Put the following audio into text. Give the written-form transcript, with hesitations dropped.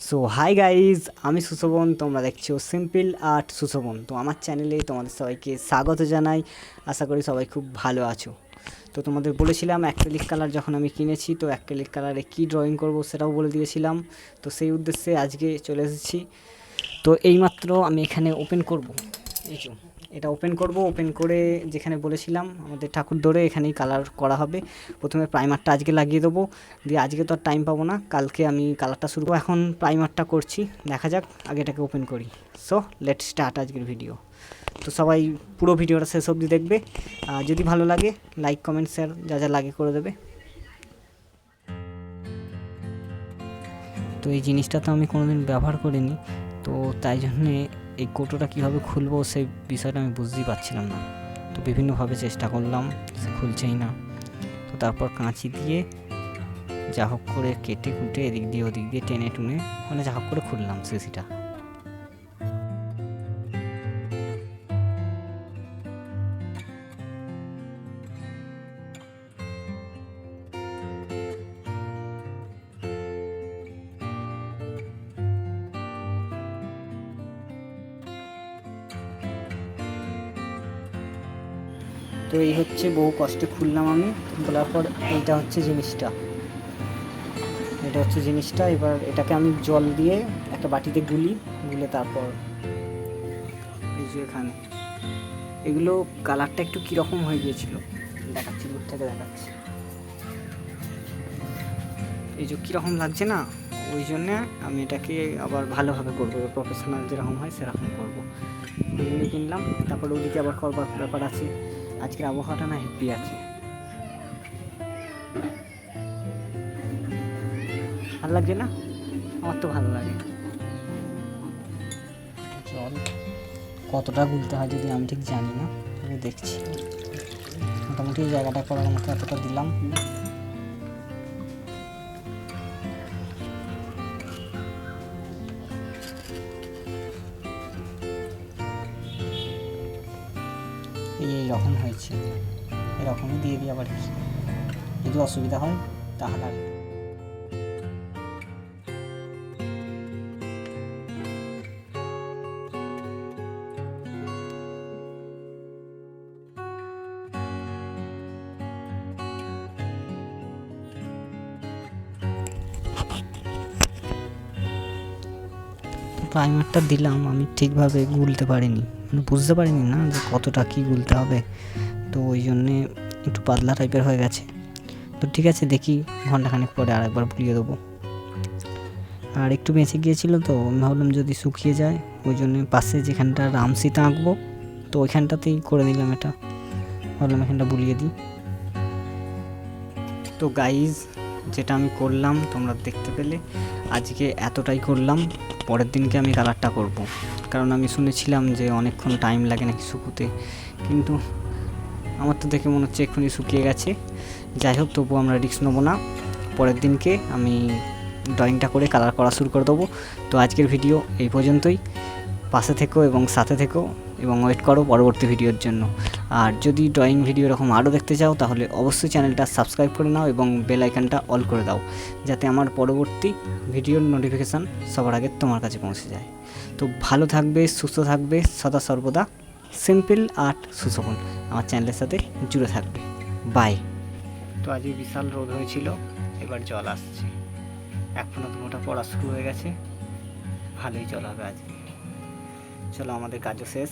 So hi guys, আমি সুশোভন, তোমরা দেখছো সিম্পল আর্ট সুশোভন। তো আমার চ্যানেলে তোমাদের সবাইকে স্বাগত জানাই। আশা করি সবাই খুব ভালো আছো। তো তোমাদের বলেছিলাম অ্যাক্রিলিক কালার যখন আমি কিনেছি, তো অ্যাক্রিলিক কালারে কী ড্রয়িং করব সেটাও বলে দিয়েছিলাম। তো সেই উদ্দেশ্যে আজকে চলে এসেছি। তো এইমাত্র আমি এখানে ওপেন করব, এই যে এটা ওপেন করব। ওপেন করে যেখানে বলেছিলাম আমাদের ঠাকুর ধরে এখানেই কালার করা হবে। প্রথমে প্রাইমারটা আজকে লাগিয়ে দেবো, দিয়ে আজকে তো আর টাইম পাবো না, কালকে আমি কালারটা শুরু করবো। এখন প্রাইমারটা করছি, দেখা যাক, আগে এটাকে ওপেন করি। সো লেট স্টার্ট আজকের ভিডিও। তো সবাই পুরো ভিডিওটা শেষ অবধি দেখবে। যদি ভালো লাগে লাইক কমেন্ট শেয়ার যা যা লাগে করে দেবে। তো এই জিনিসটা তো আমি কোনোদিন ব্যবহার করিনি, তো তাই জন্যে এই কৌটোটা কীভাবে খুলবো সেই বিষয়টা আমি বুঝতেই পারছিলাম না। তো বিভিন্নভাবে চেষ্টা করলাম, সে খুলছেই না। তো তারপর কাঁচি দিয়ে যা হোক করে কেটে কুটে এদিক দিয়ে ওদিক দিয়ে টেনে টুনে মানে যা হোক করে খুললাম সিসিটা। তো এই হচ্ছে বহু কষ্টে খুললাম আমি। খোলার পর এইটা হচ্ছে জিনিসটা, এবার এটাকে আমি জল দিয়ে একটা বাটিতে গুলে তারপর এই যে এখানে এগুলো কালারটা একটু কীরকম হয়ে গিয়েছিল দেখাচ্ছি, দূর থেকে দেখাচ্ছি। এই যে কীরকম লাগছে না, ওই জন্যে আমি এটাকে আবার ভালোভাবে করবো, প্রফেশনাল যেরকম হয় সেরকম করবো। এই জন্য কিনলাম। তারপর ওদিকে আবার করবার ব্যাপার আছে। আজকের আবহাওয়াটা না হেভি আছে, ভালো লাগছে না? আমার তো ভালো লাগে। জল কতটা গুলতে হয় যদি আমি ঠিক জানি না, তবে দেখছি মোটামুটি এই জায়গাটা করার মতো এতটা দিলাম। এইরকম হয়েছে, এরকমই দিয়ে দিই। আবার যদি অসুবিধা হয় তাহলে প্রাইমারটা দিলাম, আমি ঠিকভাবে গুলতে পারিনি, মানে বুঝতে পারিনি না যে কতটা কী গুলতে হবে। তো ওই জন্যে একটু পাতলা টাইপের হয়ে গেছে। তো ঠিক আছে, দেখি ঘন্টাখানেক পরে আরেকবার বুলিয়ে দেবো। আর একটু বেঁচে গিয়েছিলো, তো আমি ভাবলাম যদি শুকিয়ে যায়, ওই জন্য পাশে যেখানটা রামসিতা আঁকবো তো ওইখানটাতেই করে নিলাম। এটা ভাবলাম এখানটা বুলিয়ে দিই। তো গাইজ, যেটা আমি করলাম তোমরা দেখতে পেলে, আজকে এতটাই করলাম। পরের দিনকে আমি কালারটা করব, কারণ আমি শুনেছিলাম যে অনেকক্ষণ টাইম লাগে নাকি শুকোতে, কিন্তু আমার তো দেখে মনে হচ্ছে এক্ষুনি শুকিয়ে গেছে। যাই হোক, তবু আমরা রিস্ক নেবো না, পরের দিনকে আমি ড্রয়িংটা করে কালার করা শুরু করে দেবো। তো আজকের ভিডিও এই পর্যন্তই। পাশে থেকো এবং সাথে থেকো এবং ওয়েট করো পরবর্তী ভিডিওর জন্য। আর যদি ড্রয়িং ভিডিও এরকম আরও দেখতে চাও তাহলে অবশ্যই চ্যানেলটা সাবস্ক্রাইব করে নাও এবং বেল আইকনটা অল করে দাও, যাতে আমার পরবর্তী ভিডিওর নোটিফিকেশান সবার আগে তোমার কাছে পৌঁছে যায়। তো ভালো থাকবে, সুস্থ থাকবে, সদা সর্বদা সিম্পল আর্ট সুশোভন আমার চ্যানেলের সাথে জুড়ে থাকবে। বাই। তো আজকে বিশাল রোদ হয়েছিল, এবার জল আসছে। এখনও দুটোটা পড়া শুরু হয়ে গেছে, ভালোই জল হবে আজকে। চলো, আমাদের কাজও শেষ।